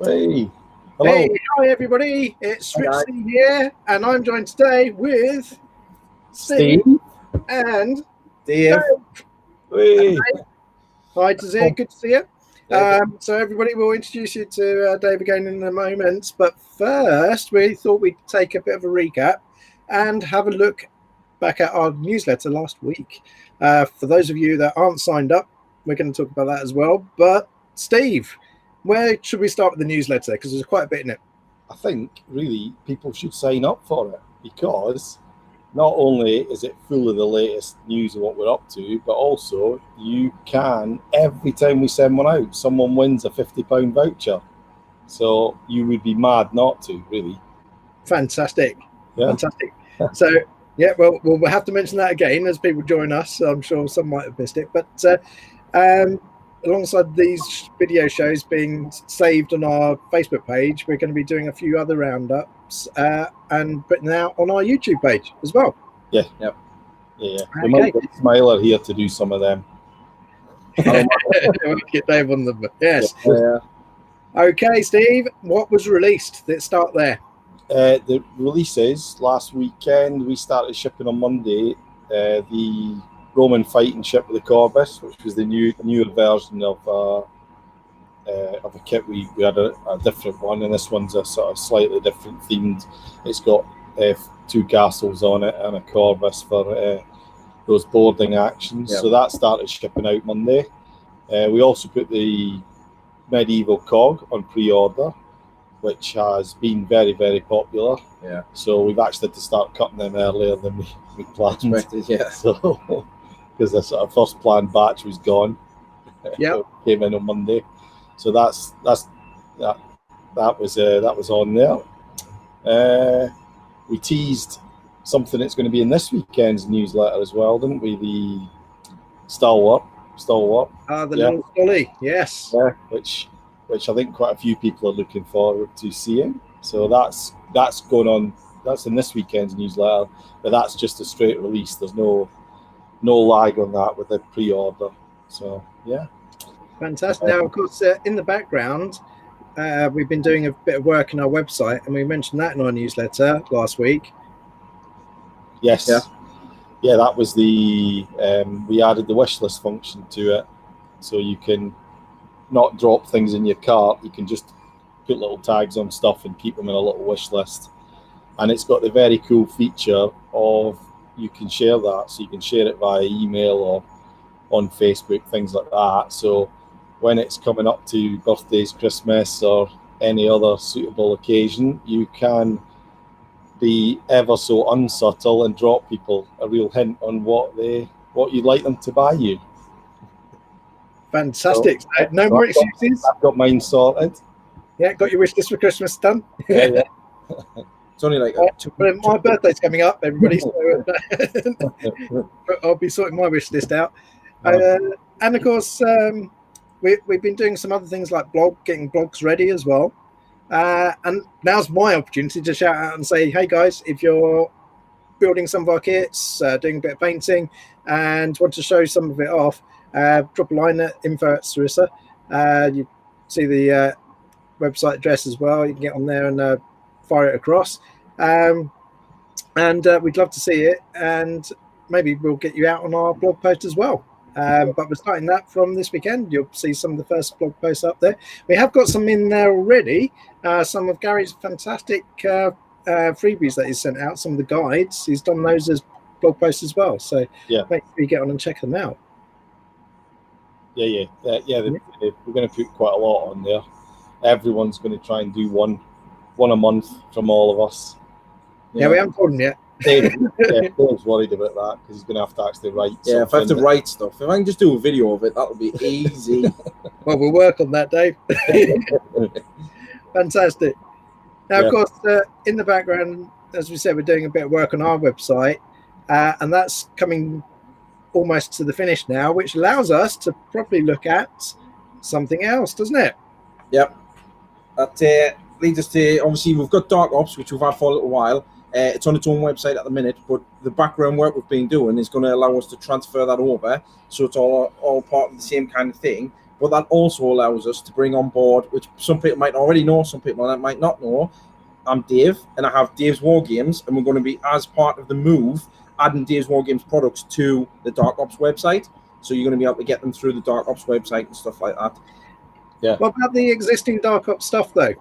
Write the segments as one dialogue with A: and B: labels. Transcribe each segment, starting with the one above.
A: Hey, hello.
B: Hey, hi everybody, it's
A: Hi, guys.
B: Rich.C here, and I'm joined today with Steve and
A: Dave.
B: Dave.
A: Hey.
B: Hi to see you, good to see you.
A: Yeah.
B: So everybody, will introduce you to Dave again in a moment, but first we thought we'd take a bit of a recap and have a look back at our newsletter last week. For those of you that aren't signed up, we're going to talk about that as well, but Steve, where should we start with the newsletter? Because there's quite a bit in it.
A: I think really people should sign up for it because not only is it full of the latest news of what we're up to, but also you can, every time we send one out, someone wins a £50 voucher. So you would be mad not to, really.
B: Fantastic.
A: Yeah.
B: Fantastic. So, yeah, well, we'll have to mention that again as people join us. I'm sure some might have missed it. But alongside these video shows being saved on our Facebook page, we're going to be doing a few other roundups and putting them out on our YouTube page as well.
A: Yeah. Yep. Yeah. We might get Smiler here to do some of them.
B: We'll get Dave on them. Yes.
A: Yeah.
B: Okay, Steve, what was released? Let's start there.
A: The releases last weekend, we started shipping on Monday the Roman fighting ship with the Corvus, which was the newer version of a kit. We had a different one, and this one's a sort of slightly different themed. It's got 2 castles on it and a Corvus for those boarding actions. So that started shipping out Monday. We also put the medieval cog on pre-order, which has been very, very popular. Yeah. So we've actually had to start cutting them earlier than we planned.
C: Yeah.
A: So because the sort of first planned batch was gone.
B: Yeah.
A: Came in on Monday. So that was on there. We teased something that's going to be in this weekend's newsletter as well, didn't we? The Stalwart.
B: The little Stolly, yes.
A: Yeah, which I think quite a few people are looking forward to seeing. So that's going on. That's in this weekend's newsletter, but that's just a straight release. There's no lag on that with the pre-order. So yeah,
B: fantastic. Now, of course, in the background, we've been doing a bit of work on our website, and we mentioned that in our newsletter last week.
A: Yes. Yeah, that was the we added the wish list function to it, so you can not drop things in your cart. You can just put little tags on stuff and keep them in a little wish list. And it's got the very cool feature of you can share that, so you can share it via email or on Facebook, things like that. So when it's coming up to birthdays, Christmas, or any other suitable occasion, you can be ever so unsubtle and drop people a real hint on what you'd like them to buy you.
B: Fantastic. So, no more excuses.
A: I've got mine sorted.
B: Yeah, got your wish list for Christmas done.
A: Yeah.
C: It's only like
B: my birthday's coming up, everybody. So I'll be sorting my wish list out. And of course, we've been doing some other things like getting blogs ready as well. And now's my opportunity to shout out and say, hey guys, if you're building some of our kits, doing a bit of painting, and want to show some of it off, drop a line at info@Sarissa. You see the website address as well. You can get on there and fire it across. And we'd love to see it, and maybe we'll get you out on our blog post as well. But we're starting that from this weekend. You'll see some of the first blog posts up there. We have got some in there already. Some of Gary's fantastic freebies that he's sent out, some of the guides, he's done those as blog posts as well. So make sure you get on and check them out.
A: We're going to put quite a lot on there. Everyone's going to try and do one a month from all of us.
B: Yeah, we haven't told him yet.
A: Dave's worried about that because he's going to have to actually write.
C: Yeah, if I have to write stuff, if I can just do a video of it, that'll be easy.
B: Well, we'll work on that, Dave. Fantastic. Now, of course, in the background, as we said, we're doing a bit of work on our website, and that's coming almost to the finish now, which allows us to probably look at something else, doesn't it?
C: Yep. That leads us to, obviously, we've got Dark Ops, which we've had for a little while. It's on its own website at the minute, but the background work we've been doing is going to allow us to transfer that over, so it's all part of the same kind of thing. but that also allows us to bring on board, which some people might already know, some people might not know. I'm Dave, and I have Dave's War Games, and we're going to be, as part of the move, adding Dave's War Games products to the Dark Ops website. So you're going to be able to get them through the Dark Ops website and stuff like that.
A: Yeah.
B: What about the existing Dark Ops stuff, though?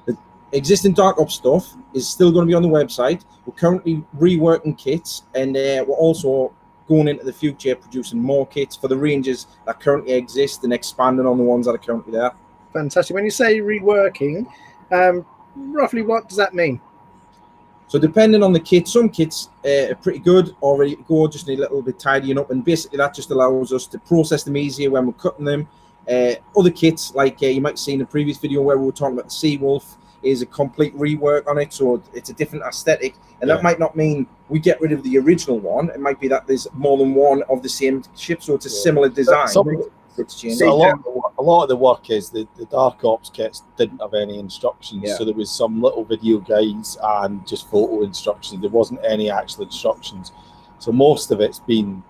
C: The existing Dark Ops stuff is still going to be on the website. We're currently reworking kits, and we're also going into the future producing more kits for the ranges that currently exist and expanding on the ones that are currently there.
B: Fantastic. When you say reworking, roughly what does that mean?
C: So depending on the kit, some kits are pretty good, already to go, just need a little bit tidying up, and basically that just allows us to process them easier when we're cutting them. Other kits, like you might see in the previous video where we were talking about the Sea Wolf, is a complete rework on it, so it's a different aesthetic, and that might not mean we get rid of the original one. It might be that there's more than one of the same ship, so it's a similar design. It's changed.
A: So a lot of the work is the Dark Ops kits didn't have any instructions, so there was some little video guides and just photo instructions. There wasn't any actual instructions, so most of it's been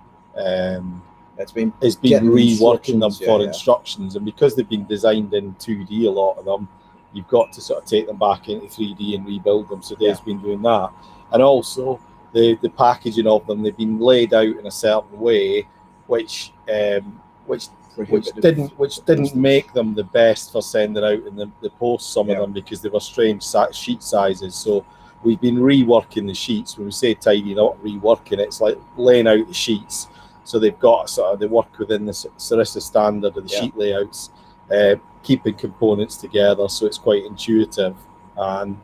A: reworking them for instructions, and because they've been designed in 2D, a lot of them, you've got to sort of take them back into 3D and rebuild them. So Dave's been doing that, and also the packaging of them, they've been laid out in a certain way, which didn't make them the best for sending out in the post, some of them, because they were strange sheet sizes. So we've been reworking the sheets. When we say tidying up, reworking, it's like laying out the sheets so they've got they work within the Sarissa standard of the sheet layouts, keeping components together, so it's quite intuitive, and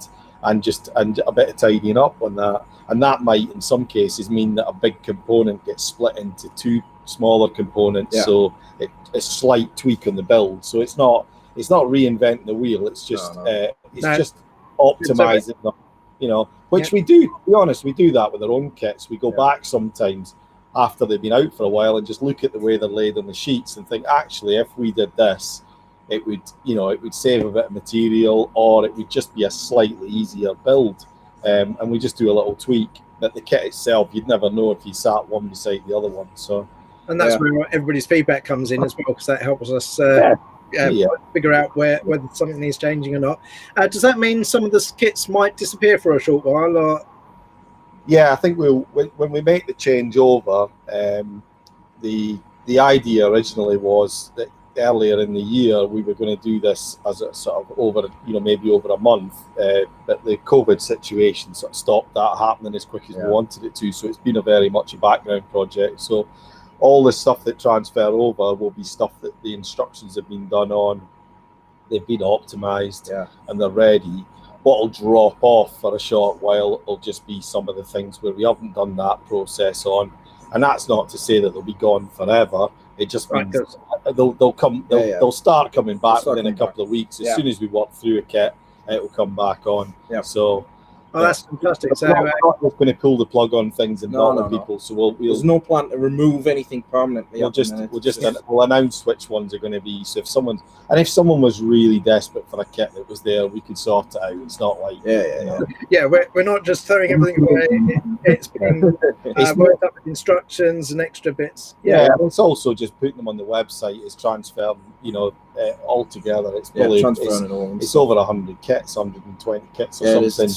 A: a bit of tidying up on that. And that might in some cases mean that a big component gets split into two smaller components, so it's a slight tweak on the build. So it's not reinventing the wheel, it's just just optimizing them, which we do. To be honest, we do that with our own kits. We go back sometimes after they've been out for a while and just look at the way they're laid on the sheets and think, actually, if we did this, it would save a bit of material, or it would just be a slightly easier build. And we just do a little tweak. But the kit itself, you'd never know if you sat one beside the other one. So,
B: and that's where everybody's feedback comes in as well, because that helps us figure out whether something needs changing or not. Does that mean some of the kits might disappear for a short while? Or?
A: Yeah, I think when we make the change over, the idea originally was that earlier in the year we were going to do this as a sort of maybe over a month, but the COVID situation sort of stopped that happening as quick as we wanted it to. So it's been a very much a background project. So all the stuff that transfer over will be stuff that the instructions have been done on, they've been optimized, and they're ready. What'll drop off for a short while will just be some of the things where we haven't done that process on, and that's not to say that they'll be gone forever. It just means they'll start coming back within a couple of weeks. As soon as we work through a kit, it will come back on. So
B: that's fantastic. So
A: we're not going to pull the plug on things and not people. So
C: there's no plan to remove anything permanently.
A: We'll announce which ones are going to be. So if someone was really desperate for a kit that was there, we could sort it out. It's not like
B: we're not just throwing everything away. It's been worked up with instructions and extra bits.
A: It's also just putting them on the website. It's transferred, all together. It's probably it's over 100 kits, 120 kits or something.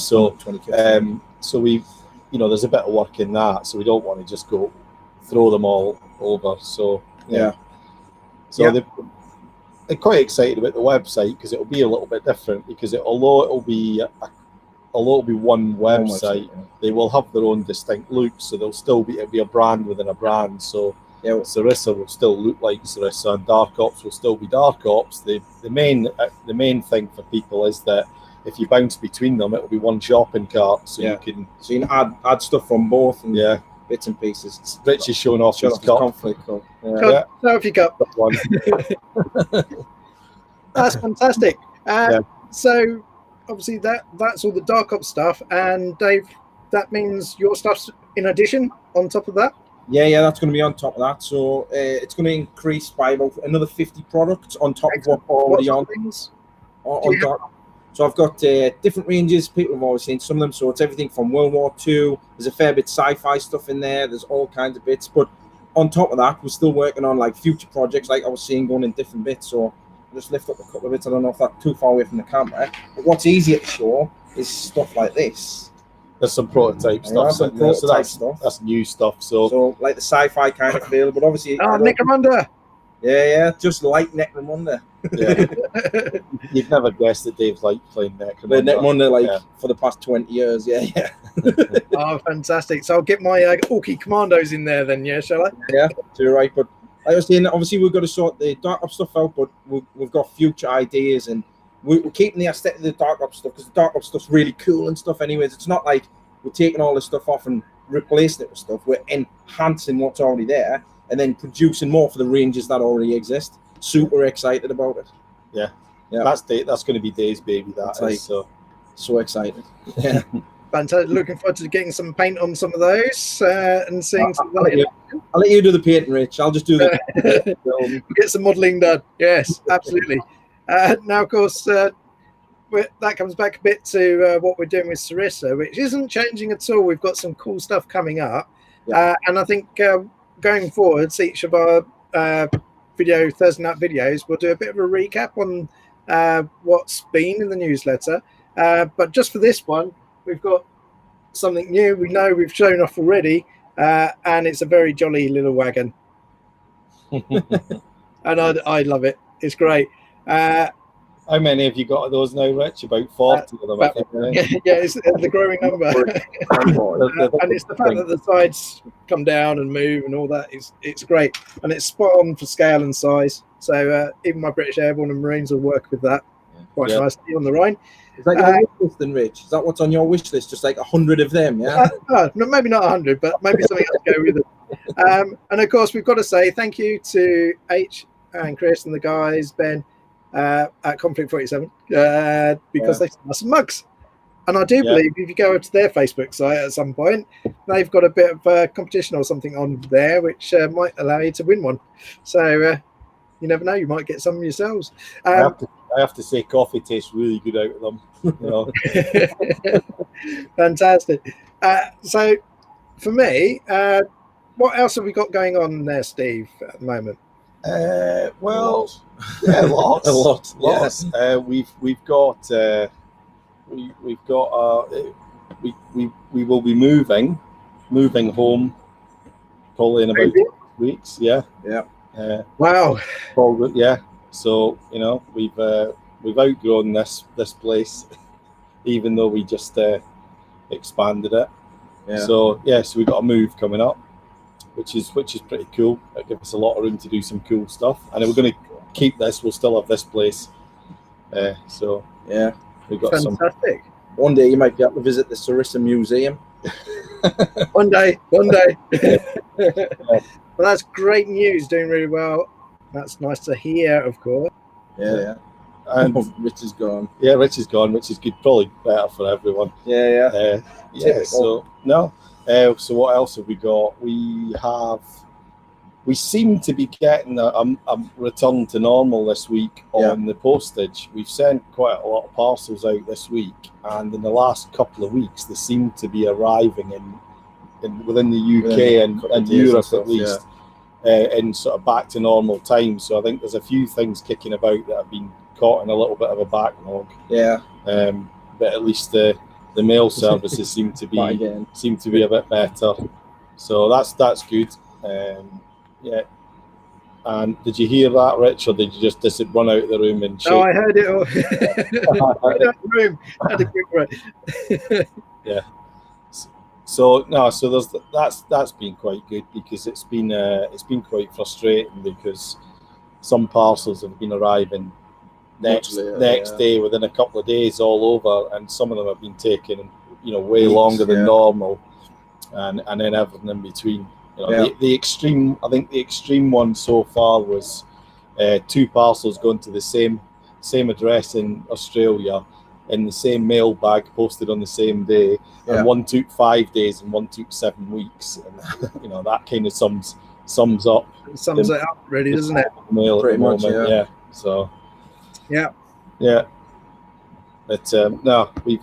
A: So we, there's a bit of work in that. So we don't want to just go throw them all over. So they're quite excited about the website because it'll be a little bit different. Because although it'll be one website, they will have their own distinct look. So it'll be a brand within a brand. So Sarissa will still look like Sarissa, and Dark Ops will still be Dark Ops. The main thing for people is that if you bounce between them, it will be one shopping cart, so you can
C: add stuff from both and bits and pieces.
A: Rich is showing off his cup.
B: So if you got
A: one,
B: that's fantastic. So obviously that's all the Dark Ops stuff, and Dave, that means your stuff's in addition on top of that.
C: Yeah, that's going to be on top of that. So it's going to increase by about another 50 products on top of what already on Dark. So I've got different ranges. People have always seen some of them. So it's everything from World War II. There's a fair bit of sci-fi stuff in there. There's all kinds of bits. But on top of that, we're still working on like future projects, like I was saying, going in different bits. So I'll just lift up a couple of bits. I don't know if that's too far away from the camera, but what's easier to show is stuff like this.
A: There's some prototype stuff sitting there, so that's new stuff. So
C: like the sci-fi kind of feel, but obviously,
B: Necromunda.
C: Yeah, just like Necromunda.
A: Yeah. You'd never guessed that Dave's like playing Necromunda.
C: Necromunda, for the past 20 years. Yeah.
B: Oh, fantastic! So I'll get my Orky Commandos in there then. Yeah, shall I?
C: Yeah, you're right. But like I was saying, obviously we've got to sort the Dark Ops stuff out, but we've got future ideas, and we're keeping the aesthetic of the Dark Ops stuff because the Dark Ops stuff's really cool and stuff. Anyways, it's not like we're taking all this stuff off and replacing it with stuff. We're enhancing what's already there and then producing more for the ranges that already exist. Super excited about it.
A: Yeah. That's going to be Dave's baby. So excited.
C: Yeah.
B: Fantastic. Looking forward to getting some paint on some of those and seeing some.
C: I'll let you do the painting, Rich. I'll just do the
B: get some modelling done. Yes, absolutely. Now, of course, that comes back a bit to what we're doing with Sarissa, which isn't changing at all. We've got some cool stuff coming up, and I think going forwards, each of our Thursday night videos, we'll do a bit of a recap on what's been in the newsletter. But just for this one, we've got something new. We know we've shown off already, and it's a very jolly little wagon. And I love it. It's great.
A: How many have you got of those now, Rich? About 40 of them, I think.
B: Yeah, it's the growing number. And it's the fact that the sides come down and move and all that. It's great. And it's spot on for scale and size. So even my British Airborne and Marines will work with that quite nicely on the Rhine.
C: Is that your wish list then, Rich? Is that what's on your wish list? Just like 100 of them, yeah?
B: No, maybe not 100, but maybe something else to go with it. And of course, we've got to say thank you to H and Chris and the guys, Ben, at Conflict 47, because they sent us some mugs. And I do believe if you go to their Facebook site at some point, they've got a bit of competition or something on there, which might allow you to win one. So you never know, you might get some yourselves.
A: I have to say, coffee tastes really good out of them. You know?
B: Fantastic. So for me, what else have we got going on there, Steve, at the moment?
A: Lots. Lots. Yeah. We've got we will be moving home probably in about 6 weeks. Yeah.
B: Wow.
A: Yeah. So we've outgrown this place, even though we just expanded it. Yeah. So we've got a move coming up, which is pretty cool. It gives us a lot of room to do some cool stuff, and we're going to keep this. We'll still have this place. So we've got
B: fantastic.
C: One day you might be able to visit the Sarissa Museum.
B: One day. Well, that's great news. Doing really well. That's nice to hear, of course.
C: Yeah. And Rich is gone.
A: Yeah, Rich is gone, which is good. Probably better for everyone.
C: Yeah.
A: So so what else have we got? We seem to be getting a return to normal this week on the postage. We've sent quite a lot of parcels out this week, and in the last couple of weeks, they seem to be arriving within the UK and Europe at least. In sort of back to normal time. So I think there's a few things kicking about that have been caught in a little bit of a backlog. Yeah. But at least the mail services seem to be a bit better. So that's good. And did you hear that, Rich, or did you just run out of the room and shake?
B: No, I heard it all. Right out of the room. Had a quick run.
A: Yeah. So that's been quite good, because it's been quite frustrating, because some parcels have been arriving next day, within a couple of days, all over, and some of them have been taking way longer than normal, and then everything in between. The extreme one so far was 2 parcels going to the same address in Australia, in the same mail bag, posted on the same day, and one took 5 days and one took 7 weeks, and that kind of sums up.
B: Sums it up, really, doesn't it?
A: Mail pretty much, yeah. So yeah. But no, we've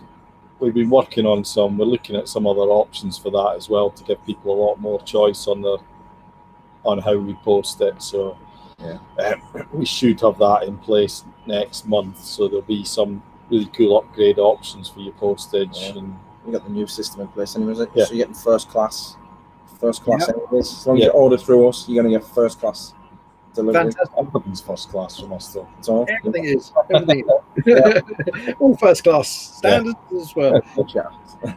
A: been working on we're looking at some other options for that as well, to give people a lot more choice on on how we post it. So we should have that in place next month. So there'll be some really cool upgrade options for your postage.
C: Yeah.
A: And
C: we got the new system in place anyway, is it?
A: Yeah.
C: So you're getting first class anyways. As long as
A: Yeah.
C: you order through us, you're going to get first class delivery.
B: Fantastic.
A: everything's first class from us, though.
C: That's all.
B: Everything is. All first class standards as well.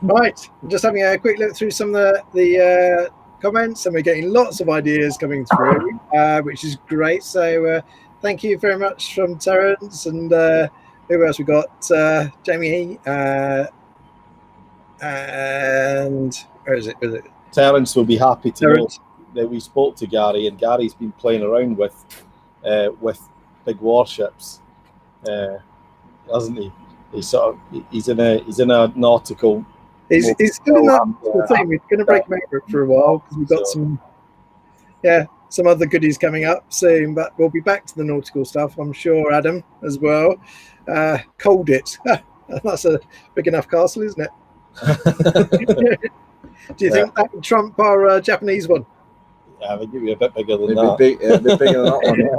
B: Right, just having a quick look through some of the comments, and we're getting lots of ideas coming through, which is great. So thank you very much from Terence, and who else we got? Jamie, and where is it?
A: Terence will be happy to
B: Terence.
A: know that we spoke to Gary, and Gary's been playing around with big warships, hasn't he? He's in a nautical.
B: He's still in that thing. We're going to break him over for a while because we've got some other goodies coming up soon. But we'll be back to the nautical stuff, I'm sure, Adam, as well. Cold it. That's a big enough castle, isn't it? Do you think that would trump our Japanese one?
A: Yeah, they give you a bit bigger than
C: that.
A: that.
C: A bit bigger than that one. Yeah.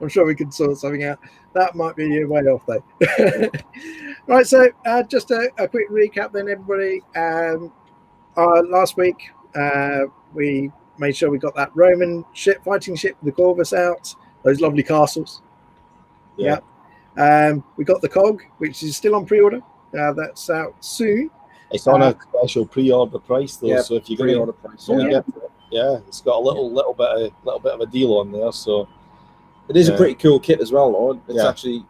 B: I'm sure we could sort something out. That might be way off, though. Right, so just a quick recap then, everybody. Last week, we made sure we got that Roman fighting ship, the Corvus, out. Those lovely castles.
A: Yeah.
B: We got the COG, which is still on pre-order. That's out soon.
A: It's on a special pre-order price, though.
C: Yeah,
A: so if you
C: pre-order price.
A: It's got a little bit of a deal on there. So
C: it is a pretty cool kit as well, Lord. It's actually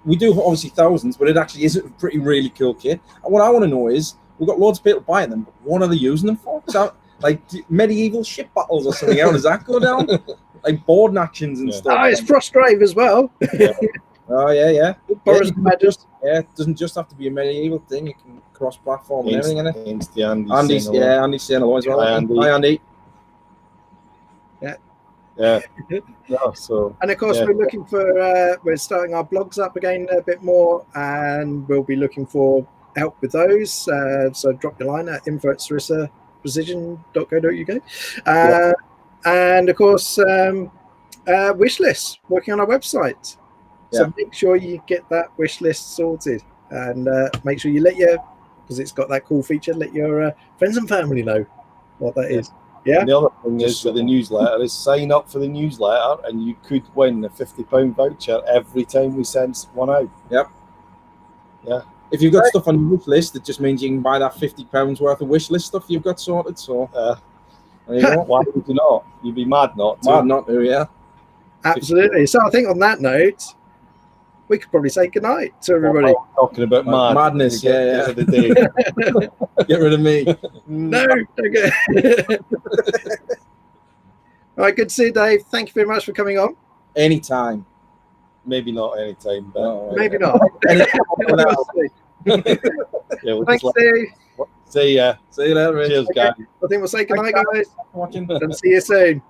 C: we do obviously thousands, but it actually is a pretty really cool kit. And what I want to know is, we've got loads of people buying them, but what are they using them for? So, like medieval ship battles or something? How does that go down? Like boarding actions and stuff.
B: It's Frostgrave as well.
C: Oh yeah.
B: Boris Badgers.
C: Yeah, it doesn't just have to be a medieval thing. You can cross-platform and everything, innit?
A: Against the Andy's
C: saying hello as well. Hi, Andy.
A: Yeah. So,
B: and of course, we're looking for. We're starting our blogs up again a bit more, and we'll be looking for help with those. So drop your line at info@sarissaprecision.co.uk. And of course, wish list, working on our website. So make sure you get that wish list sorted, and make sure you because it's got that cool feature, let your friends and family know what that is. Yeah.
A: And the other thing is with the newsletter is sign up for the newsletter, and you could win a £50 voucher every time we send one out.
C: Yep.
A: Yeah.
C: If you've got stuff on your wish list, it just means you can buy that £50 worth of wish list stuff you've got sorted. So there you go.
A: Why would you not? You'd be mad not to.
C: Mad not to, yeah.
B: Absolutely. So I think on that note, we could probably say goodnight to everybody.
A: Talking about
C: madness,
A: Get rid of the day.
C: Get rid of me.
B: No, okay. All right, good to see you, Dave. Thank you very much for coming on.
C: Anytime.
A: Maybe not anytime, but
B: maybe not. Thanks, Dave.
A: See ya.
C: See you later, Rich.
A: Cheers, guys.
B: I think we'll say goodnight, guys.
C: Watching.
B: And see you soon.